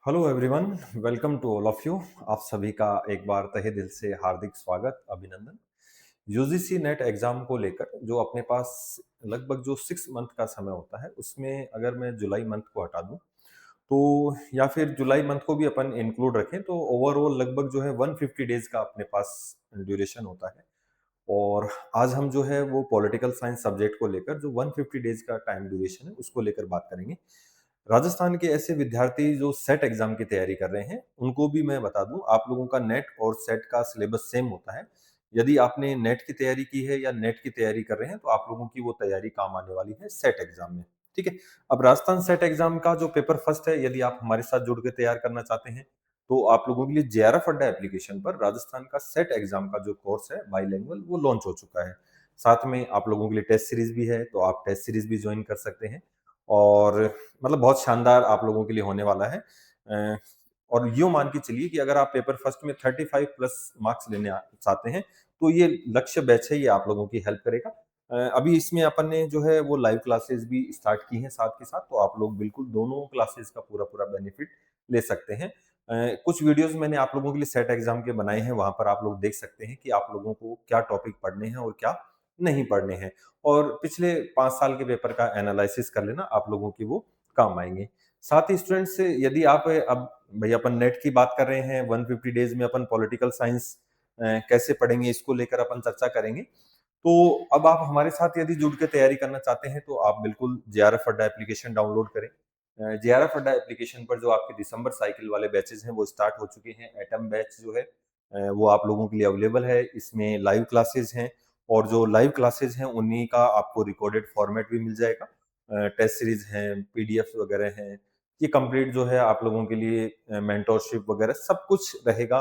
Hello everyone, welcome to all of you. आप सभी का एक बार तहे दिल से हार्दिक स्वागत, अभिनंदन। यूजीसी नेट एग्जाम को लेकर जो अपने पास लगभग जो 6 मंथ का समय होता है, उसमें अगर मैं जुलाई मंथ को हटा दूं तो या फिर जुलाई मंथ को भी अपन इंक्लूड रखें तो ओवरऑल लगभग जो है 150 डेज का अपने पास ड्यूरेशन होता है। और आज हम जो है वो पॉलिटिकल साइंस सब्जेक्ट को लेकर जो 150 डेज का टाइम ड्यूरेशन है उसको लेकर बात करेंगे। राजस्थान के ऐसे विद्यार्थी जो सेट एग्जाम की तैयारी कर रहे हैं, उनको भी मैं बता दूं, आप लोगों का नेट और सेट का सिलेबस सेम होता है। यदि आपने नेट की तैयारी की है या नेट की तैयारी कर रहे हैं तो आप लोगों की वो तैयारी काम आने वाली है सेट एग्जाम में। ठीक है। अब राजस्थान सेट एग्जाम का जो पेपर फर्स्ट है, यदि आप हमारे साथ जुड़ के तैयार करना चाहते हैं तो आप लोगों के लिए जेआरएफ अड्डा एप्लीकेशन पर राजस्थान का सेट एग्जाम का जो कोर्स है बाईलैंग्वेज वो लॉन्च हो चुका है। साथ में आप लोगों के लिए टेस्ट सीरीज भी है, तो आप टेस्ट सीरीज भी ज्वाइन कर सकते हैं। और मतलब बहुत शानदार आप लोगों के लिए होने वाला है। और यूँ मान के चलिए कि अगर आप पेपर फर्स्ट में 35 प्लस मार्क्स लेने चाहते हैं, तो ये लक्ष्य बैच है, ये आप लोगों की हेल्प करेगा। अभी इसमें अपन ने जो है वो लाइव क्लासेस भी स्टार्ट की हैं साथ के साथ, तो आप लोग बिल्कुल दोनों क्लासेस का पूरा-पूरा बेनिफिट ले सकते हैं। कुछ वीडियोज़ मैंने आप लोगों के लिए सेट एग्ज़ाम के बनाए हैं, वहाँ पर आप लोग देख सकते हैं कि आप लोगों को क्या टॉपिक पढ़ने हैं और क्या नहीं पढ़ने हैं। और पिछले 5 साल के पेपर का एनालिसिस कर लेना, आप लोगों की वो काम आएँगे। साथ ही स्टूडेंट्स, यदि आप अब भई अपन नेट की बात कर रहे हैं, 150 डेज़ में अपन पॉलिटिकल साइंस कैसे पढ़ेंगे इसको लेकर अपन चर्चा करेंगे। तो अब आप हमारे साथ यदि जुड़ के तैयारी करना चाहते हैं तो आप बिल्कुल जेआरएफ अड्डा एप्लीकेशन डाउनलोड करें। जेआरएफ अड्डा एप्लीकेशन पर जो आपके दिसंबर साइकिल वाले बैचेज़ हैं वो स्टार्ट हो चुके हैं। एटम बैच जो है वो आप लोगों के लिए अवेलेबल है। इसमें लाइव क्लासेस हैं और जो लाइव क्लासेस हैं उन्हीं का आपको रिकॉर्डेड फॉर्मेट भी मिल जाएगा। टेस्ट सीरीज हैं, पीडीएफ्स वगैरह हैं। ये कंप्लीट जो है आप लोगों के लिए मेंटोरशिप वगैरह सब कुछ रहेगा।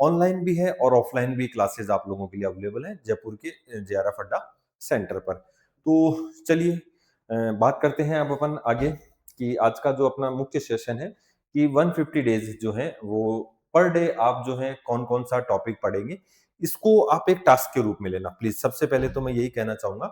ऑनलाइन भी है और ऑफलाइन भी क्लासेस आप लोगों के लिए अवेलेबल हैं जयपुर के जेआरएफ अड्डा सेंटर पर। तो चलिए बात करते हैं अब अपन आगे कि आज का जो अपना मुख्य सेशन है कि 150 डेज जो है वो पर डे आप जो है कौन-कौन सा टॉपिक पढ़ेंगे, इसको आप एक टास्क के रूप में लेना प्लीज़। सबसे पहले तो मैं यही कहना चाहूँगा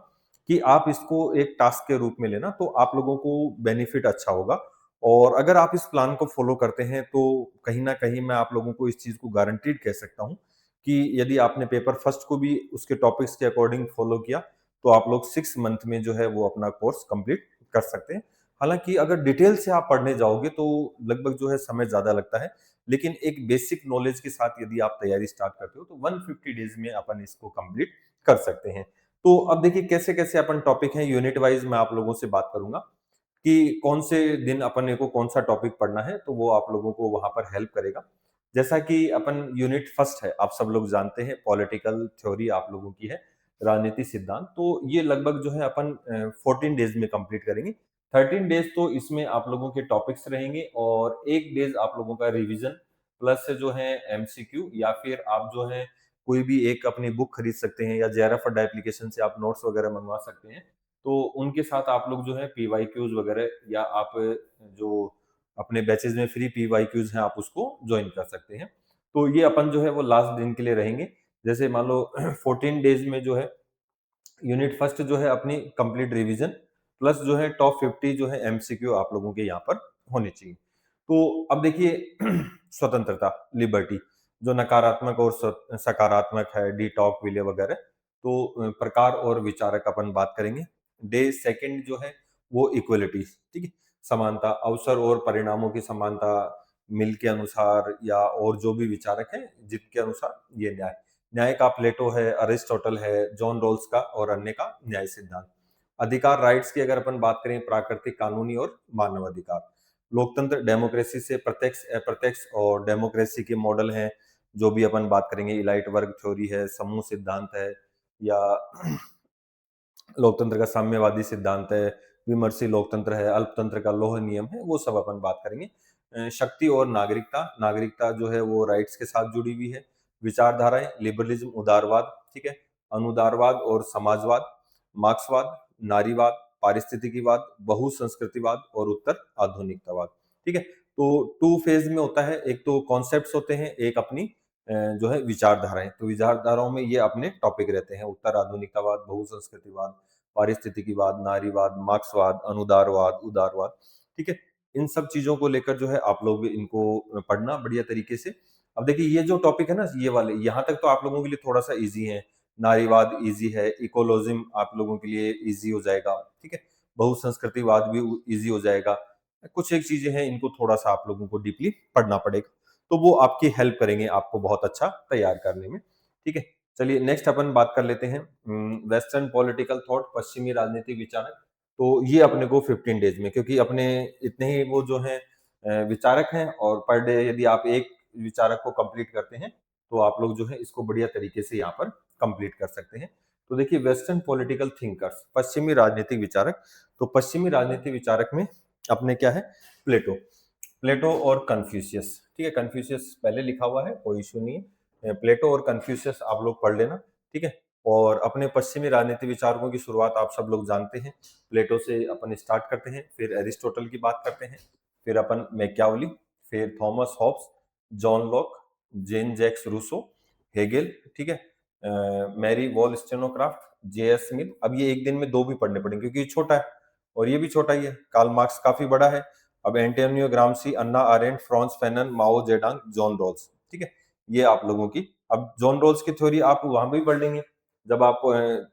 कि आप इसको एक टास्क के रूप में लेना, तो आप लोगों को बेनिफिट अच्छा होगा। और अगर आप इस प्लान को फ़ॉलो करते हैं, तो कहीं न कहीं मैं आप लोगों को इस चीज़ को गारंटीड कह सकता हूँ कि यदि आपने पेपर फर्स्ट को भी उसके टॉपिक्स के अकॉर्डिंग फ़ॉलो किया, तो आप लोग 6 मंथ में जो है वो अपना कोर्स कंप्लीट कर सकते हैं। हालाँकि अगर डिटेल से आप पढ़ने जाओगे तो लगभग जो है समय ज़्यादा लगता है, लेकिन एक बेसिक नॉलेज के साथ यदि आप तैयारी स्टार्ट करते हो तो 150 डेज़ में अपन इसको कंप्लीट कर सकते हैं। तो अब देखिए कैसे-कैसे अपन टॉपिक हैं, यूनिट वाइज़ मैं आप लोगों से बात करूँगा कि कौन से दिन अपन को कौन-सा टॉपिक पढ़ना है, तो वो आप लोगों को वहाँ पर हेल्प करेगा। जैसा कि अपन यूनिट फर्स्ट है, आप सब लोग जानते हैं पॉलिटिकल थ्योरी आप लोगों की है, राजनीति सिद्धांत, तो ये लगभग जो है अपन 14 डेज़ में कंप्लीट करेंगे। 13 डेज़ तो इसमें आप लोगों के टॉपिक्स रहेंगे और 1 डेज़ आप लोगों का रिवीजन प्लस जो है एमसीक्यू, या फिर आप जो है कोई भी एक अपनी बुक खरीद सकते हैं या जेआरएफ अड्डा एप्लीकेशन से आप नोट्स वगैरह मंगवा सकते हैं। तो उनके साथ आप लोग जो है पीवाईक्यूज वगैरह, या आप जो अपने बैचेज में फ्री पीवाईक्यूज हैं आप उसको ज्वाइन कर सकते हैं। तो ये अपन जो है वो लास्ट दिन के लिए रहेंगे। जैसे मान लो 14 डेज में जो है यूनिट फर्स्ट जो है अपनी कंप्लीट रिवीजन प्लस जो है टॉप 50 जो है एमसीक्यू आप लोगों के यहाँ पर होने चाहिए। तो अब देखिए स्वतंत्रता, लिबर्टी, जो नकारात्मक और सकारात्मक है, डी टॉक वगैरह, तो प्रकार और विचारक अपन बात करेंगे। डे सेकंड जो है वो इक्वलिटी, ठीक है, समानता, अवसर और परिणामों की समानता, मिल के अनुसार या और जो भी विचारक है जिनके अनुसार ये न्याय। न्याय का प्लेटो है, अरिस्टोटल है, जॉन रॉल्स का और अन्य का न्याय सिद्धांत। अधिकार, राइट्स की अगर अपन बात करें, प्राकृतिक, कानूनी और मानव अधिकार। लोकतंत्र, डेमोक्रेसी से प्रत्यक्ष, अप्रत्यक्ष और डेमोक्रेसी के मॉडल हैं, जो भी अपन बात करेंगे। इलाइट वर्ग थ्योरी है, समूह सिद्धांत है, या लोकतंत्र का साम्यवादी सिद्धांत है, विमर्शी लोकतंत्र है, अल्पतंत्र का लौह नियम है, वो सब अपन बात करेंगे। शक्ति और नागरिकता, नागरिकता जो है वो राइट्स के साथ जुड़ी हुई है। विचारधाराएं, लिबरलिज्म, उदारवाद, ठीक है, अनुदारवाद और समाजवाद, मार्क्सवाद, नारीवाद, पारिस्थितिकीवाद, बहुसंस्कृतिवाद और उत्तर आधुनिकतावाद, ठीक है। तो 2 फेज में होता है, एक तो कॉन्सेप्ट्स होते हैं, एक अपनी जो है विचारधाराएं। तो विचारधाराओं में ये अपने टॉपिक रहते हैं: उत्तर आधुनिकतावाद, बहुसंस्कृतिवाद, पारिस्थितिकीवाद, नारीवाद, मार्क्सवाद, अनुदारवाद, उदारवाद, ठीक है। इन सब चीज़ों को लेकर जो है आप लोग इनको पढ़ना बढ़िया तरीके से। अब देखिए ये जो टॉपिक है ना ये वाले, यहाँ तक तो आप लोगों के लिए थोड़ा-सा ईज़ी है। नारीवाद ईज़ी है, इकोलॉजिज़म आप लोगों के लिए ईज़ी हो जाएगा, ठीक है? बहुसंस्कृतिवाद भी ईज़ी हो जाएगा। कुछ एक चीज़ें हैं इनको थोड़ा-सा आप लोगों को डीपली पढ़ना पड़ेगा। तो वो आपकी हेल्प करेंगे आपको बहुत अच्छा तैयार करने में, ठीक है? चलिए नेक्स्ट अपन बात कर लेते हैं वेस्टर्न पॉलिटिकल थॉट, पश्चिमी राजनीतिक विचारक। तो ये अपने को 15 डेज़ में, क्योंकि अपने इतने ही वो जो हैं विचारक हैं, और पर डे यदि आप एक विचारक को कंप्लीट करते हैं, तो आप लोग जो है इसको बढ़िया तरीके से यहाँ पर कंप्लीट कर सकते हैं। तो देखिए वेस्टर्न पॉलिटिकल थिंकर्स, पश्चिमी राजनीतिक विचारक। तो पश्चिमी राजनीतिक विचारक में अपने क्या है, प्लेटो, प्लेटो और कन्फ्यूशियस, ठीक है? कन्फ्यूशियस पहले लिखा हुआ है, कोई इश्यू नहीं है। प्लेटो और कन्फ्यूशियस आप लोग पढ़ लेना, ठीक है? और अपने पश्चिमी राजनीतिक विचारकों की शुरुआत आप सब लोग जानते हैं। प्लेटो से अपन स्टार्ट करते हैं, फिर एरिस्टोटल की बात करते हैं, फिर अपन मैकियावेली, फिर Thomas Hobbes, John Locke, Jean Jacques Rousseau, Hegel, ठीक है? Mary Wollstonecraft, J S. मिल। अब ये एक दिन में 2 भी पढ़ने पड़ेंगे क्योंकि ये छोटा है और ये भी छोटा ही है। कार्ल मार्क्स काफ़ी बड़ा है। अब एंटोनियो ग्राम्शी, अन्ना अरेंट, फ्रांज फैनन, माओ जेडंग, जॉन रॉल्स, ठीक है? ये आप लोगों की। अब जॉन रॉल्स की थ्योरी आप वहाँ भी पढ़ लेंगे। जब आप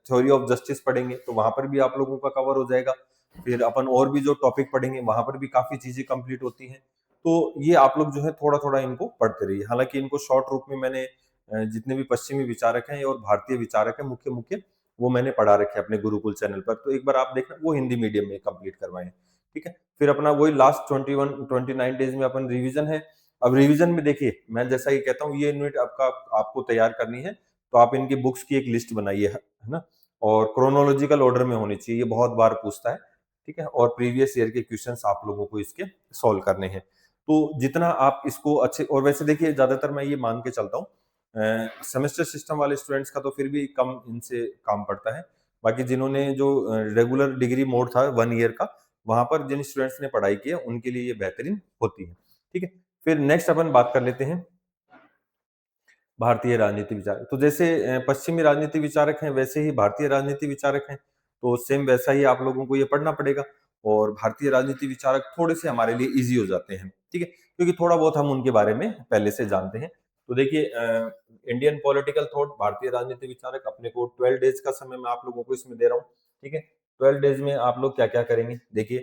थ्योरी ऑफ जस्टिस पढ़ेंगे तो वहाँ पर भी आप लोगों का कवर हो जाएगा। फिर अपन और भी जो टॉपिक पढ़ेंगे वहाँ पर भी काफ़ी चीज़ें कंप्लीट होती हैं। तो ये आप लोग जो है थोड़ा-थोड़ा इनको पढ़ते रहिए। हालाँकि इनको शॉर्ट रूप में मैंने जितने भी पश्चिमी विचारक हैं और भारतीय विचारक हैं मुख्य-मुख्य, वो मैंने पढ़ा रखे हैं अपने गुरुकुल चैनल पर। तो एक बार आप देखना, वो हिंदी मीडियम में कंप्लीट करवाएँ, ठीक है? फिर अपना वही लास्ट 21 29 डेज़ में अपन रिवीजन है। अब रिवीजन में देखिए, मैं जैसा कि कहता हूँ ये यूनिट आपका आपको तैयार करनी है, तो आप इनकी बुक्स की एक लिस्ट बनाइए, है ना? और क्रोनोलॉजिकल ऑर्डर में होनी चाहिए, ये बहुत बार पूछता है, ठीक है? और प्रीवियस ईयर के क्वेश्चंस आप लोगों को इसके सॉल्व करने हैं। तो जितना आप इसको अच्छे, और वैसे देखिए ज़्यादातर मैं ये मान के चलता हूँ सेमेस्टर सिस्टम वाले स्टूडेंट्स का तो फिर भी कम इनसे काम पड़ता है। बाकी जिन्होंने जो रेगुलर डिग्री मोड था 1 ईयर का, वहाँ पर जिन स्टूडेंट्स ने पढ़ाई की है, उनके लिए ये बेहतरीन होती है, ठीक है? फिर नेक्स्ट अपन बात कर लेते हैं भारतीय राजनीति विचारक। तो जैसे पश्चिमी राजनीति विचारक हैं, वैसे ही भारतीय राजनीति विचारक हैं। तो सेम वैसा ही आप लोगों को ये पढ़ना पड़ेगा, और भारतीय राजनीति विचारक थोड़े से हमारे लिए ईज़ी हो जाते हैं, ठीक है? क्योंकि थोड़ा बहुत हम उनके बारे में पहले से जानते हैं। तो देखिए इंडियन पॉलिटिकल थॉट, भारतीय राजनीति विचारक, अपने को 12 डेज़ का समय मैं आप लोगों को इसमें दे रहा हूँ, ठीक है? 12 डेज़ में आप लोग क्या-क्या करेंगे? देखिए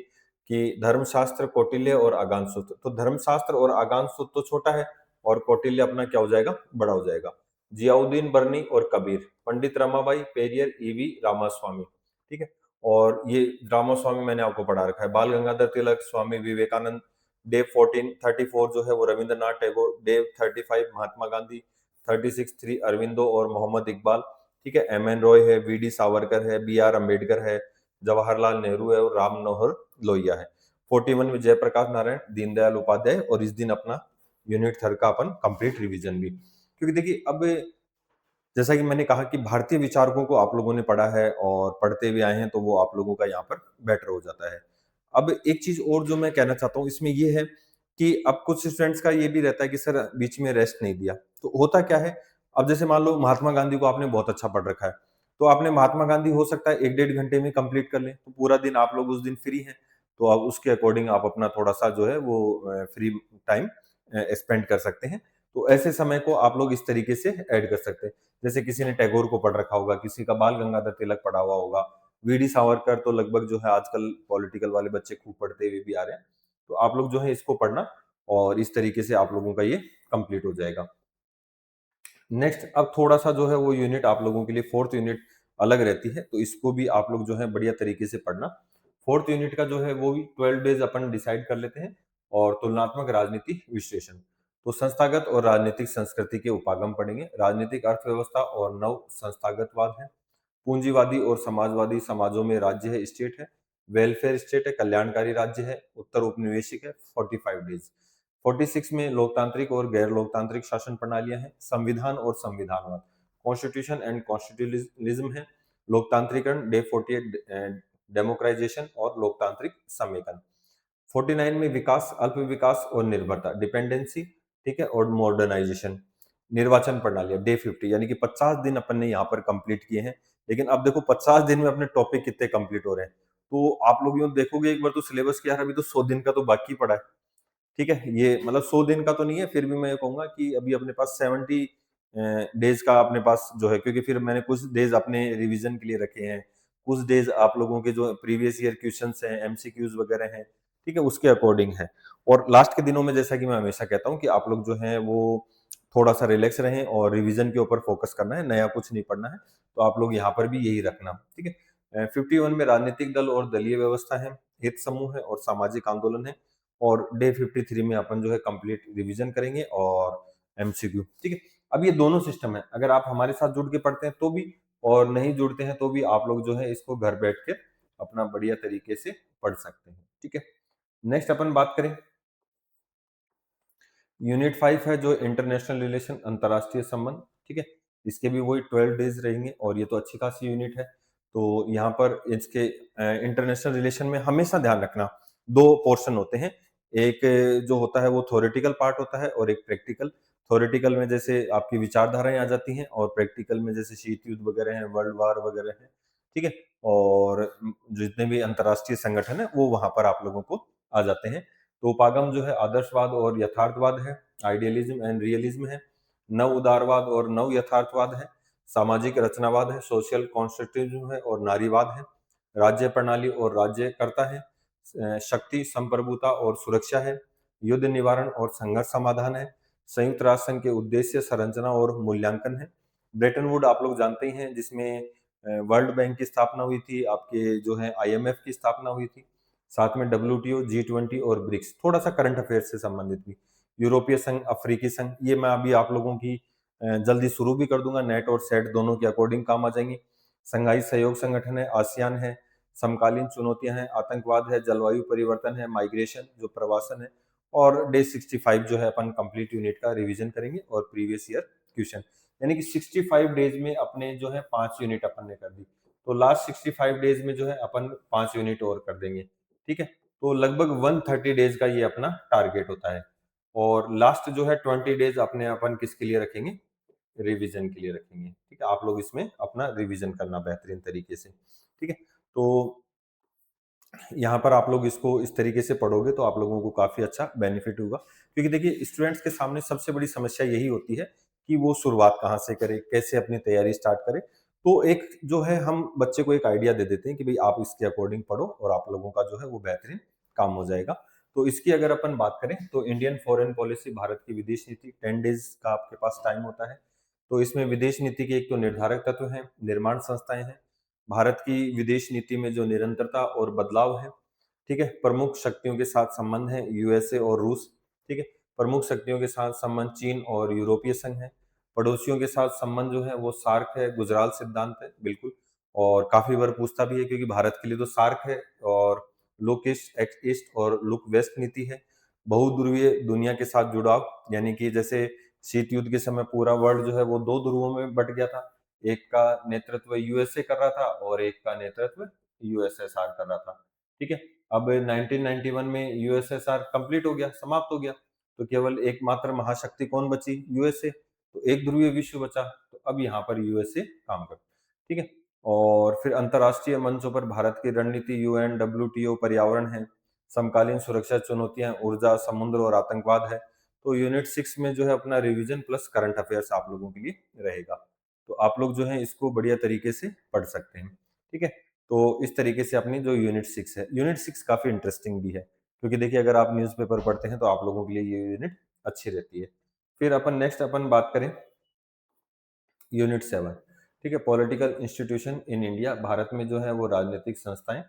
कि धर्मशास्त्र, कौटिल्य और आगानसूत्र। तो धर्मशास्त्र और आगानसूत्र तो छोटा है, और कौटिल्य अपना क्या हो जाएगा, बड़ा हो जाएगा। जियाउद्दीन बर्नी और कबीर, पंडित रमाबाई, पेरियर, ईवी रामास्वामी, ठीक है? और ये रामास्वामी मैंने आपको पढ़ा रखा है। बाल गंगाधर तिलक, स्वामी विवेकानंद, डे 14 34 जो है वो रविंद्रनाथ टैगोर, डे 35 महात्मा गांधी, 36 3 अरविंदो और मोहम्मद इकबाल, ठीक है? एम एन रॉय है, वी डी सावरकर है, बी आर अम्बेडकर है, जवाहरलाल नेहरू है और राम मनोहर लोहिया है। 41 में जयप्रकाश नारायण, दीनदयाल उपाध्याय, और इस दिन अपना यूनिट थर्ड का अपन कंप्लीट रिवीजन भी, क्योंकि देखिए अब जैसा कि मैंने कहा कि भारतीय विचारकों को आप लोगों ने पढ़ा है और पढ़ते भी आए हैं, तो वो आप लोगों का यहाँ पर बेटर हो जाता है। अब एक चीज और जो मैं कहना चाहता हूँ इसमें ये है कि अब कुछ स्टूडेंट्स का ये भी रहता है कि सर बीच में रेस्ट नहीं दिया, तो होता क्या है, अब जैसे मान लो महात्मा गांधी को आपने बहुत अच्छा पढ़ रखा है, तो आपने महात्मा गांधी हो सकता है 1 डेढ़ घंटे में कंप्लीट कर लें, तो पूरा दिन आप लोग उस दिन फ्री हैं, तो आप उसके अकॉर्डिंग आप अपना थोड़ा सा जो है वो फ्री टाइम स्पेंड कर सकते हैं। तो ऐसे समय को आप लोग इस तरीके से ऐड कर सकते हैं। जैसे किसी ने टैगोर को पढ़ रखा होगा, किसी का बाल गंगाधर तिलक पढ़ा हुआ होगा, वीडी सावरकर तो लगभग जो है आजकल पॉलिटिकल वाले बच्चे खूब पढ़ते हुए भी आ रहे हैं। तो आप लोग जो है इसको पढ़ना, और इस तरीके से आप लोगों का ये कंप्लीट हो जाएगा। नेक्स्ट अब थोड़ा-सा जो है वो यूनिट आप लोगों के लिए 4th यूनिट अलग रहती है, तो इसको भी आप लोग जो है बढ़िया तरीके से पढ़ना। 4th यूनिट का जो है वो भी 12 डेज़ अपन डिसाइड कर लेते हैं, और तुलनात्मक राजनीति विश्लेषण। तो संस्थागत और राजनीतिक संस्कृति के उपागम पढ़ेंगे, राजनीतिक अर्थव्यवस्था और नव संस्थागतवाद है, पूंजीवादी और समाजवादी समाजों में राज्य है, स्टेट है, वेलफेयर स्टेट है, कल्याणकारी राज्य है, उत्तर औपनिवेशिक है, 45 डेज। 46 में लोकतांत्रिक और गैर लोकतांत्रिक शासन प्रणालियां हैं, संविधान और संविधानवाद, कॉन्स्टिट्यूशन एंड कॉन्स्टिट्यूशनलिज्म है, लोकतांत्रिकरण, डे 48 डेमोक्राइजेशन और लोकतांत्रिक समेकन। 49 में विकास, अल्प विकास और निर्भरता, डिपेंडेंसी, ठीक है, और मॉडर्नाइजेशन, निर्वाचन प्रणाली, डे 50, यानी कि 50 दिन अपन ने यहाँ पर कंप्लीट किए हैं। लेकिन अब देखो 50 दिन में अपने टॉपिक कितने कंप्लीट हो रहे हैं, तो आप लोग यूँ देखोगे एक बार तो सिलेबस कि यार अभी तो 100 दिन का तो बाकी पड़ा है। ठीक है? ये मतलब 100 दिन का तो नहीं है, फिर भी मैं ये कहूँगा कि अभी अपने पास 70 डेज़ का अपने पास जो है, क्योंकि फिर मैंने कुछ डेज़ अपने रिवीजन के लिए रखे हैं, कुछ डेज़ आप लोगों के जो प्रीवियस ईयर क्वेश्चन्स हैं, एमसीक्यूज़ वगैरह हैं, ठीक है? उसके अकॉर्डिंग है। और लास्ट के दिनों में जैसा कि मैं हमेशा कहता हूँ कि आप लोग जो हैं वो थोड़ा-सा रिलैक्स रहें और रिवीजन के ऊपर फोकस करना है, नया कुछ नहीं पढ़ना है। तो आप लोग यहाँ पर भी यही रखना, ठीक है? 51 में राजनीतिक दल और दलीय व्यवस्था है, हित समूह है और सामाजिक आंदोलन है। और डे 53 में अपन जो है कंप्लीट रिवीजन करेंगे और एमसीक्यू, ठीक है? अब ये दोनों सिस्टम है, अगर आप हमारे साथ जुड़ के पढ़ते हैं तो भी, और नहीं जुड़ते हैं तो भी आप लोग जो है इसको घर बैठ के अपना बढ़िया तरीके से पढ़ सकते हैं, ठीक है? नेक्स्ट अपन बात करें, यूनिट 5 है जो इंटरनेशनल रिलेशन, अंतर्राष्ट्रीय संबंध, ठीक है? इसके भी वही 12 डेज रहेंगे और ये तो अच्छी खासी यूनिट है। तो यहाँ पर इसके इंटरनेशनल रिलेशन में हमेशा ध्यान रखना, 2 पोर्शन होते हैं। एक जो होता है वो थ्योरेटिकल पार्ट होता है और एक प्रैक्टिकल। थ्योरेटिकल में जैसे आपकी विचारधाराएँ आ जाती हैं और प्रैक्टिकल में जैसे शीत युद्ध वगैरह हैं, वर्ल्ड वार वगैरह हैं, ठीक है? और जितने भी अंतर्राष्ट्रीय संगठन हैं, वो वहाँ पर आप लोगों को आ जाते हैं। तो उपागम जो है आदर्शवाद और यथार्थवाद है, आइडियलिज्म एंड रियलिज्म है, नव उदारवाद और नव यथार्थवाद है, सामाजिक रचनावाद है, सोशल कॉन्स्ट्रक्टिविज्म है और नारीवाद है, राज्य प्रणाली और राज्यकर्ता है, शक्ति संप्रभुता और सुरक्षा है, युद्ध निवारण और संघर्ष समाधान है, संयुक्त राष्ट्र संघ के उद्देश्य संरचना और मूल्यांकन है, ब्रेटन वुड आप लोग जानते ही हैं जिसमें वर्ल्ड बैंक की स्थापना हुई थी, आपके जो है आईएमएफ की स्थापना हुई थी, साथ में डब्ल्यूटीओ, जी20 और ब्रिक्स, थोड़ा-सा करंट अफेयर्स से संबंधित भी। यूरोपीय संघ, अफ्रीकी संघ, ये मैं अभी आप लोगों की जल्दी शुरू भी कर दूँगा, नेट और सेट दोनों के अकॉर्डिंग काम आ जाएँगी। शंघाई सहयोग संगठन है, आसियान है, समकालीन चुनौतियाँ हैं, आतंकवाद है, जलवायु परिवर्तन है, माइग्रेशन जो प्रवासन है, और डे 65 जो है अपन कंप्लीट यूनिट का रिवीजन करेंगे और प्रीवियस ईयर क्वेश्चन। यानी कि 65 डेज़ में अपने जो है 5 यूनिट अपन ने कर दी। तो लास्ट 65 डेज़ में जो है अपन 5 यूनिट और कर देंगे। ठीक है? तो लगभग 130 डेज़ का ये अपना टारगेट होता है और लास्ट जो है 20 डेज़ अपने अपन किसके लिए रखेंगे? रिवीजन के लिए रखेंगे। ठीक है? आप लोग इसमें अपना रिवीजन करना बेहतरीन तरीके से। ठीक है? तो यहाँ पर आप लोग इसको इस तरीके से पढ़ोगे तो आप लोगों को काफ़ी अच्छा बेनिफिट होगा। क्योंकि देखिए स्टूडेंट्स के सामने सबसे बड़ी समस्या यही होती है कि वो शुरुआत कहाँ से करें, कैसे अपनी तैयारी स्टार्ट करें। तो एक जो है हम बच्चे को एक आइडिया दे देते हैं कि भई आप इसके अकॉर्डिंग पढ़ो और आप लोगों का जो है वो बेहतरीन काम हो जाएगा। तो इसकी अगर अपन बात करें तो इंडियन फॉरेन पॉलिसी, भारत की विदेश नीति, 10 डेज़ का आपके पास टाइम होता है। तो इसमें विदेश नीति के एक तो निर्धारक तत्व हैं, निर्माण संस्थाएँ हैं, भारत की विदेश नीति में जो निरंतरता और बदलाव है, ठीक है? प्रमुख शक्तियों के साथ संबंध है, यूएसए और रूस, ठीक है? प्रमुख शक्तियों के साथ संबंध चीन और यूरोपीय संघ है। पड़ोसियों के साथ संबंध जो है वो सार्क है, गुजराल सिद्धांत है, बिल्कुल। और काफ़ी बार पूछता भी है क्योंकि भारत के लिए तो सार्क है और लुक ईस्ट, एक्ट ईस्ट और लुक वेस्ट नीति है। बहुध्रुवीय दुनिया के साथ जुड़ाव, यानी कि जैसे शीत युद्ध के समय पूरा वर्ल्ड जो है वो 2 ध्रुवों में बँट गया था। एक का नेतृत्व यूएसए कर रहा था और एक का नेतृत्व यूएसएसआर कर रहा था। ठीक है? अब 1991 में यूएसएसआर कंप्लीट हो गया, समाप्त हो गया। तो केवल एकमात्र महाशक्ति कौन बची? यूएसए। तो एक ध्रुवीय विश्व बचा। तो अब यहाँ पर यूएसए काम कर, ठीक है? और फिर अंतर्राष्ट्रीय मंचों पर भारत की रणनीति यूएन, डब्ल्यूटीओ, पर्यावरण है, समकालीन सुरक्षा चुनौतियाँ, ऊर्जा, समुद्र और आतंकवाद है। तो यूनिट 6 में जो है अपना रिवीजन प्लस करंट अफेयर्स आप लोगों के लिए रहेगा। तो आप लोग जो है इसको बढ़िया तरीके से पढ़ सकते हैं। ठीक है? तो इस तरीके से अपनी जो यूनिट 6 है, यूनिट 6 काफ़ी इंटरेस्टिंग भी है, क्योंकि देखिए अगर आप न्यूज़पेपर पढ़ते हैं तो आप लोगों के लिए ये यूनिट अच्छी रहती है। फिर अपन नेक्स्ट अपन बात करें यूनिट 7, ठीक है? Political institution in India, Bharat में जो है वो राजनीतिक संस्थाएँ,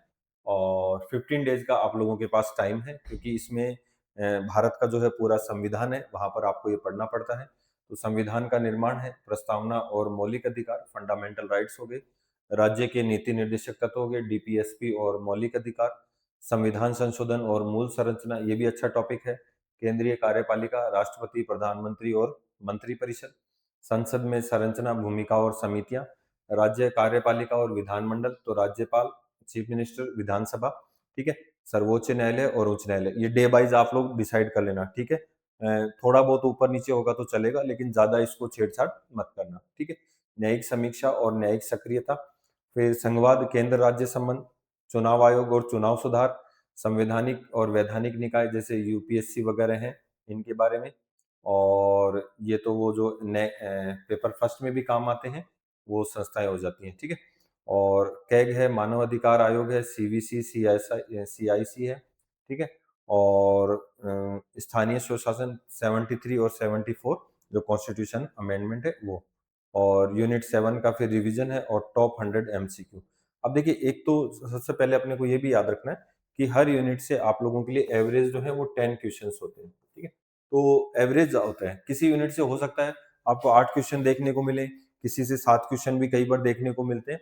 और 15 डेज़ का आप लोगों के पास टाइम है क्योंकि इसमें भारत का जो है पूरा संविधान है, वहाँ पर आपको ये पढ़ना पड़ता है। तो संविधान का निर्माण है, प्रस्तावना और मौलिक अधिकार, फंडामेंटल राइट्स हो गए, राज्य के नीति निर्देशक तत्व हो गए, डीपीएसपी और मौलिक अधिकार, संविधान संशोधन और मूल संरचना, ये भी अच्छा टॉपिक है, केंद्रीय कार्यपालिका, राष्ट्रपति, प्रधानमंत्री और मंत्रिपरिषद, संसद में संरचना, भूमिका और समितियां, राज्य कार्यपालिका और विधानमंडल, तो राज्यपाल, चीफ मिनिस्टर, विधानसभा, ठीक है? सर्वोच्च न्यायालय और उच्च न्यायालय, ये डे वाइज आप लोग डिसाइड कर लेना, ठीक है? थोड़ा बहुत ऊपर नीचे होगा तो चलेगा, लेकिन ज्यादा इसको छेड़छाड़ मत करना, ठीक है? न्यायिक समीक्षा और न्यायिक सक्रियता, फिर संघवाद, केंद्र राज्य संबंध, चुनाव आयोग और चुनाव सुधार, संवैधानिक और वैधानिक निकाय जैसे यूपीएससी वगैरह हैं, इनके बारे में। और ये तो वो जो पेपर फर्स्ट में भी काम आते हैं, वो संस्थाएँ हो जाती हैं, ठीक है? और कैग है, मानव अधिकार आयोग है, सीवीसी, सीआईसी है, ठीक है? और स्थानीय स्वशासन 73 और 74 जो कॉन्स्टिट्यूशन अमेंडमेंट है वो। और यूनिट 7 का फिर रिवीजन है और टॉप 100 एमसीक्यू। अब देखिए, एक तो सबसे पहले अपने को ये भी याद रखना है कि हर यूनिट से आप लोगों के लिए एवरेज जो है वो 10 क्वेश्चंस होते हैं, ठीक है? तो एवरेज होता है, किसी यूनिट से हो सकता है आपको 8 क्वेश्चन देखने को मिले, किसी से 7 क्वेश्चन भी कई बार देखने को मिलते हैं।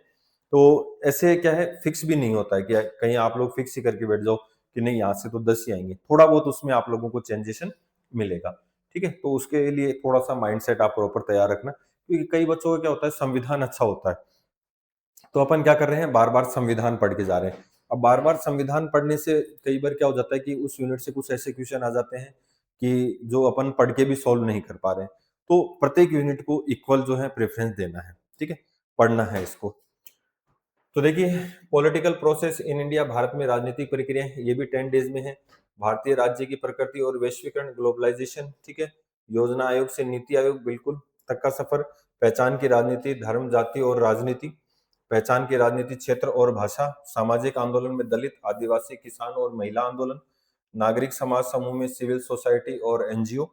तो ऐसे क्या है, फिक्स भी नहीं होता है कि कहीं आप लोग फिक्स ही करके बैठ जाओ कि नहीं यहाँ से तो 10 ही आएंगे, थोड़ा बहुत उसमें आप लोगों को चेंजेशन मिलेगा, ठीक है? तो उसके लिए थोड़ा सा माइंडसेट आप प्रॉपर तैयार रखना, क्योंकि कई बच्चों का क्या होता है, संविधान अच्छा होता है, तो अपन क्या कर रहे हैं, बार-बार संविधान पढ़ के जा रहे हैं। अब बार-बार संविधान पढ़ने से कई बार क्या हो जाता है कि उस यूनिट से कुछ ऐसे क्वेश्चन आ जाते हैं कि जो अपन पढ़ के भी सॉल्व नहीं कर पा रहे हैं। तो प्रत्येक यूनिट को इक्वल जो है प्रेफ़रेंस देना है, ठीक है? पढ़ना है इसको। तो देखिए, political process in India, Bharat में राजनीतिक प्रक्रियाएँ, ये भी 10 डेज़ में है। भारतीय राज्य की प्रकृति और वैश्वीकरण, ग्लोबलाइज़ेशन, ठीक है? योजना आयोग से नीति आयोग बिल्कुल तक का सफ़र, पहचान की राजनीति, धर्म, जाति और राजनीति, पहचान की राजनीति, क्षेत्र और भाषा, सामाजिक आंदोलन में दलित, आदिवासी, किसान और महिला आंदोलन, नागरिक समाज समूह में सिविल सोसाइटी और एनजीओ,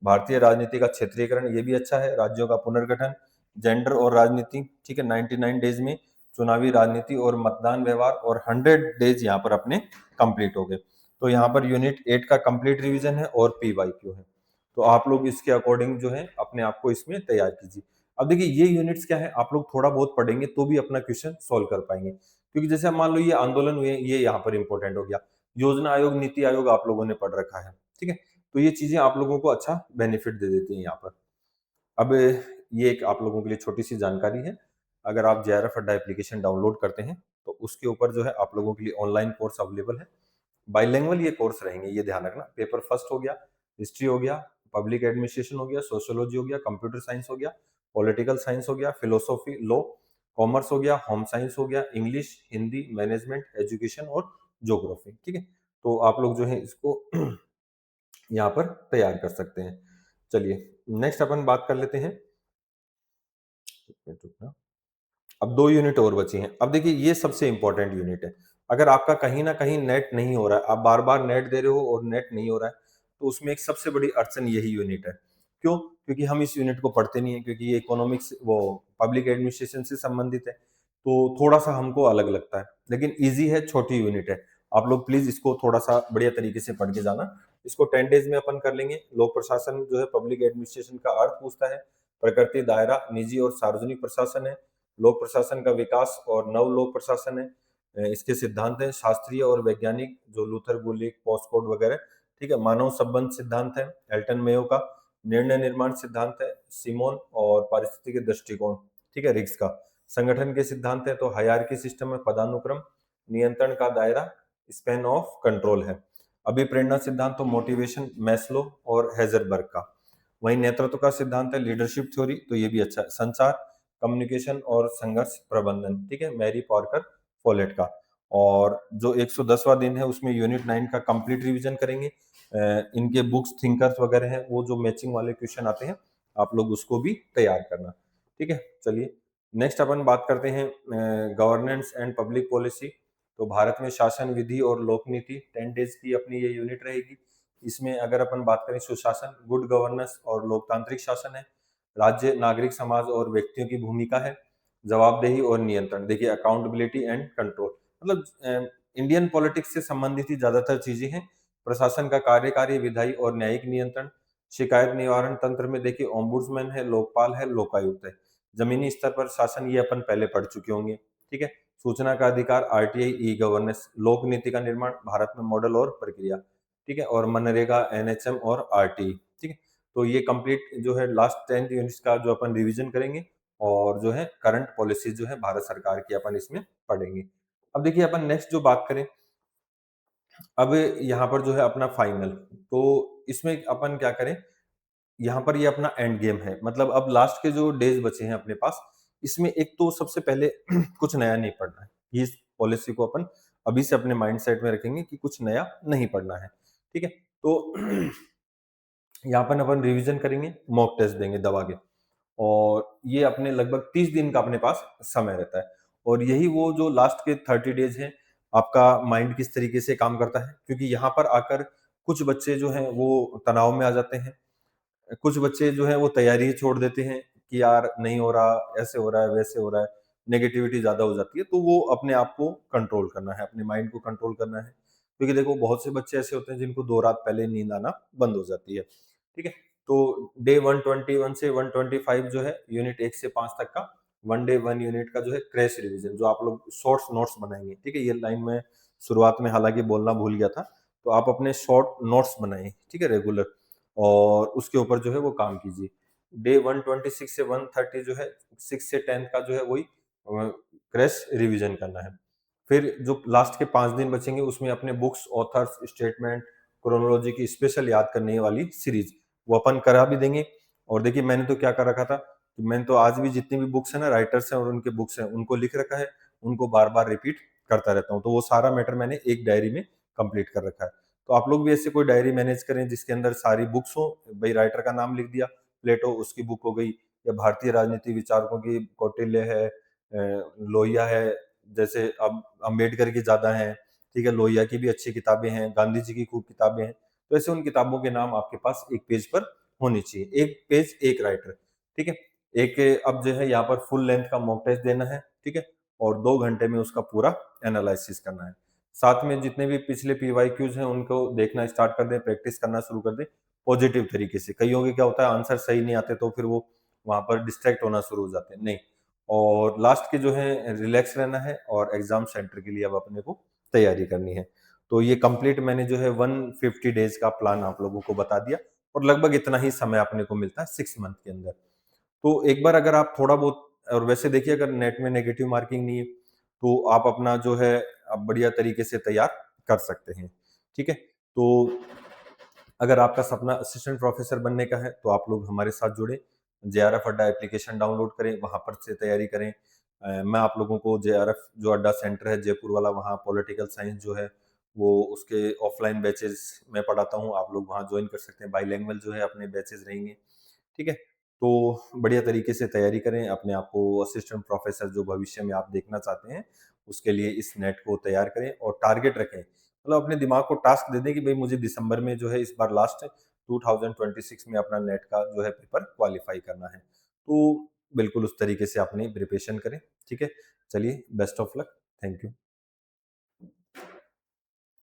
भारतीय राजनीति का क्षेत्रीयकरण, ये भी अच्छा है, राज्यों का पुनर्गठन, जेंडर और राजनीति, ठीक है? 99 डेज़ में चुनावी राजनीति और मतदान व्यवहार, और 100 डेज़ यहाँ पर अपने कंप्लीट हो गए। तो यहाँ पर यूनिट 8 का कंप्लीट रिवीजन है और पीवाईक्यू है। तो आप लोग इसके अकॉर्डिंग जो है अपने आप को इसमें तैयार कीजिए। अब देखिए, ये यूनिट्स क्या है, आप लोग थोड़ा बहुत पढ़ेंगे तो भी अपना क्वेश्चन सॉल्व कर पाएंगे, क्योंकि जैसे अब मान लो ये आंदोलन हुए, ये यहाँ पर इंपॉर्टेंट हो गया, योजना आयोग, नीति आयोग आप लोगों ने पढ़ रखा है, ठीक है? तो ये चीजें आप लोगों को अच्छा बेनिफिट दे देती हैं यहाँ पर। अब ये एक आप लोगों के लिए छोटी सी जानकारी है। अगर आप जेआरएफ अड्डा एप्लीकेशन डाउनलोड करते हैं तो उसके ऊपर जो है आप लोगों के लिए ऑनलाइन कोर्स अवेलेबल है। बाइलिंगुअल ये कोर्स रहेंगे, ये ध्यान रखना। पेपर फर्स्ट हो गया, हिस्ट्री हो गया, पब्लिक एडमिनिस्ट्रेशन हो गया, सोशियोलॉजी हो गया, कंप्यूटर साइंस हो गया, पॉलिटिकल साइंस हो गया, फिलोसॉफी, लॉ, कॉमर्स हो गया, होम साइंस हो गया, इंग्लिश, हिंदी, मैनेजमेंट, एजुकेशन और ज्योग्राफी, ठीक है? तो आप लोग जो है इसको यहाँ पर तैयार कर सकते हैं। चलिए, नेक्स्ट अपन बात कर लेते हैं। एक मिनट रुकना। अब 2 यूनिट और बची हैं। अब देखिए, ये सबसे इम्पोर्टेंट यूनिट है। अगर आपका कहीं न कहीं नेट नहीं हो रहा है, आप बार-बार नेट दे रहे हो और नेट नहीं हो रहा है, तो उसमें एक सबसे बड़ी अड़चन यही यूनिट है। क्यों? क्योंकि हम इस यूनिट को पढ़ते नहीं हैं, क्योंकि ये इकोनॉमिक्स वो पब्लिक एडमिनिस्ट्रेशन से संबंधित है, तो थोड़ा-सा हमको अलग लगता है। लेकिन ईज़ी है, छोटी यूनिट है। आप लोग प्लीज़ इसको थोड़ा-सा बढ़िया तरीके से पढ़ के जाना। इसको 10 डेज़ में अपन कर लेंगे। लोक प्रशासन जो है पब्लिक एडमिनिस्ट्रेशन का अर्थ पूछता है। प्रकृति, दायरा, निजी और सार्वजनिक प्रशासन है। लोक प्रशासन का विकास और नव लोक प्रशासन है। इसके सिद्धांत हैं शास्त्रीय और वैज्ञानिक, जो लूथर गुलिक, पोस्टकोड वगैरह, ठीक है? मानव संबंध सिद्धांत है एल्टन मेयो का। निर्णय निर्माण सिद्धांत है सिमोन, और पारिस्थितिक दृष्टिकोण, ठीक है, रिग्स का। संगठन के सिद्धांत है तो हायरार्की सिस्टम में पदानुक्रम, नियंत्रण का दायरा, स्पैन ऑफ कंट्रोल है। अभिप्रेरणा सिद्धांत तो मोटिवेशन, मैस्लो और हेजरबर्ग का। वहीं नेतृत्व का सिद्धांत है लीडरशिप थ्योरी, तो ये भी अच्छा है। संचार, कम्युनिकेशन और संघर्ष प्रबंधन, ठीक है, मैरी पॉर्कर फोलेट का। और जो 110वां दिन है उसमें यूनिट 9 का कंप्लीट रिवीजन करेंगे। इनके बुक्स, थिंकर्स वगैरह हैं, वो जो मैचिंग वाले क्वेश्चन आते हैं, आप लोग उसको भी तैयार करना, ठीक है? चलिए, नेक्स्ट अपन बात करते हैं गवर्नेंस एंड पब्लिक पॉलिसी। तो भारत में शासन, विधि और लोक नीति, 10 डेज की अपनी ये यूनिट रहेगी। इसमें अगर अपन बात करें, सुशासन, गुड गवर्नेंस और लोकतांत्रिक शासन है। राज्य, नागरिक समाज और व्यक्तियों की भूमिका है। जवाबदेही और नियंत्रण, देखिए अकाउंटेबिलिटी एंड कंट्रोल, मतलब इंडियन पॉलिटिक्स से संबंधित ही ज्यादातर चीजें हैं। प्रशासन का कार्यकारी, विधायी और न्यायिक नियंत्रण। शिकायत निवारण तंत्र में देखिए ओम्बुड्समैन है, लोकपाल है, लोकायुक्त है। जमीनी स्तर पर शासन, ये अपन पहले पढ़ चुके होंगे, ठीक है? सूचना का अधिकार, आरटीआई, ई गवर्नेंस। लोक नीति का निर्माण, भारत में मॉडल और प्रक्रिया, ठीक है? और मनरेगा, एनएचएम और आरटी, ठीक है? तो ये कंप्लीट जो है लास्ट 10 यूनिट्स का जो अपन रिवीजन करेंगे, और जो है करंट पॉलिसी जो है भारत सरकार की, अपन इसमें पढ़ेंगे। अब देखिए, अपन नेक्स्ट जो बात करें, अब यहाँ पर जो है अपना फाइनल, तो इसमें अपन क्या करें, यहाँ पर ये अपना एंड गेम है, मतलब अब लास्ट के जो डेज बचे हैं अपने पास, इसमें एक तो सबसे पहले कुछ नया नहीं पढ़ना है, इस पॉलिसी को अपन अभी से अपने माइंडसेट में रखेंगे कि कुछ नया नहीं पढ़ना है, ठीक है? तो यहाँ पर अपन रिवीजन करेंगे, मॉक टेस्ट देंगे दवा के और ये अपने लगभग 30 दिन का अपने पास समय रहता है और यही वो जो लास्ट के 30 डेज़ हैं, आपका माइंड किस तरीके से काम करता है क्योंकि यहाँ पर आकर कुछ बच्चे जो हैं वो तनाव में आ जाते हैं। कुछ बच्चे जो हैं वो तैयारी ही छोड़ देते हैं कि यार नहीं हो रहा, ऐसे हो रहा है, वैसे हो रहा है, नेगेटिविटी ज़्यादा हो जाती है, तो वो अपने आप को कंट्रोल करना है, अपने माइंड को कंट्रोल करना है। क्योंकि देखो बहुत से बच्चे ऐसे होते हैं जिनको 2 रात पहले नींद आना बंद हो जाती है, ठीक है? तो डे 121 से 125 जो है यूनिट 1 से 5 तक का 1 डे 1 यूनिट का जो है क्रैश रिवीजन जो आप लोग शॉर्ट्स नोट्स बनाएँगे, ठीक है? ये लाइन मैं शुरुआत में हालाँकि बोलना भूल गया था, तो आप अपने शॉर्ट नोट्स बनाएँ, ठीक है? रेगुलर और उसके ऊपर जो है वो काम कीजिए। डे 126 से 130 जो है 6 से 10 का जो है वही क्रैश रिवीजन करना है। फिर जो लास्ट के 5 दिन बचेंगे उसमें अपने बुक्स, ऑथर्स, स्टेटमेंट, क्रोनोलॉजी की स्पेशल याद करने वाली सीरीज़ वो अपन करा भी देंगे और देखिए मैंने तो क्या कर रखा था, कि मैंने तो आज भी जितनी भी बुक्स हैं ना राइटर्स हैं और उनके बुक्स हैं, उनको लिख रखा है, उनको बार-बार रिपीट करता रहता हूँ। तो वो सारा मैटर मैंने एक डायरी में कंप्लीट कर रखा है। तो आप लोग भी ऐसे कोई डायरी मैनेज करें जिसके अंदर सारी बुक्स हो, भई राइटर का नाम लिख दिया, प्लेटो उसकी बुक हो गई या भारतीय राजनीति विचारकों की कौटिल्य है लोहिया है, जैसे अब अम्बेडकर की ज़्यादा हैं, ठीक है? लोहिया की भी अच्छी किताबें हैं, गांधी जी की खूब किताबें हैं। तो ऐसे उन किताबों के नाम आपके पास एक पेज पर होने चाहिए। एक पेज, एक राइटर, ठीक है? एक अब जो है यहाँ पर फुल लेंथ का मॉक टेस्ट देना है, ठीक है? और 2 घंटे में उसका पूरा एनालिसिस करना है। साथ में जितने भी पिछले पीवाईक्यूज़ हैं उनको देखना स्टार्ट कर दें, प्रैक्टिस करना शुरू कर दें, पॉजिटिव तरीके से। कइयों के क्या होता है आंसर सही नहीं आते तो फिर वो वहाँ पर डिस्ट्रैक्ट होना शुरू हो जाते हैं, नहीं। और लास्ट के जो है रिलैक्स रहना है और एग्ज़ाम सेंटर के लिए अब अपने को तैयारी करनी है। तो ये कंप्लीट मैंने जो है 150 डेज़ का प्लान आप लोगों को बता दिया और लगभग इतना ही समय अपने को मिलता है 6 मंथ के अंदर। तो एक बार अगर आप थोड़ा बहुत और वैसे देखिए अगर नेट में नेगेटिव मार्किंग नहीं है, तो आप अपना जो है बढ़िया तरीके से तैयार कर सकते हैं, ठीक है? तो अगर आपका सपना असिस्टेंट प्रोफेसर बनने का है, तो आप लोग हमारे साथ जुड़ें। जेआरएफ अड्डा एप्लीकेशन डाउनलोड करें, वहाँ पर से तैयारी करें। मैं आप लोगों को जेआरएफ जो अड्डा सेंटर है जयपुर वाला, वहाँ पॉलिटिकल साइंस जो है, वो उसके ऑफ़लाइन बैचेज़ मैं पढ़ाता हूँ। आप लोग वहाँ जॉइन कर सकते हैं। बाइलिंगुअल जो है अपने बैचेज़ रहेंगे, ठीक है? तो बढ़िया तरीके से तैयारी करें, अपने आप को असिस्टेंट प्रोफ़ेसर जो भविष्य में आप देखना चाहते हैं, उसके लिए इस नेट को तैयार करें और टारगेट रखें। मतलब अपने दिमाग को टास्क दे दें कि भई मुझे दिसंबर में जो है इस बार लास्ट 2026 में अपना नेट का जो है पेपर क्वालीफाई करना है। तो बिल्कुल उस तरीके से अपनी प्रिपरेशन करें, ठीक है? चलिए best of luck. Thank you.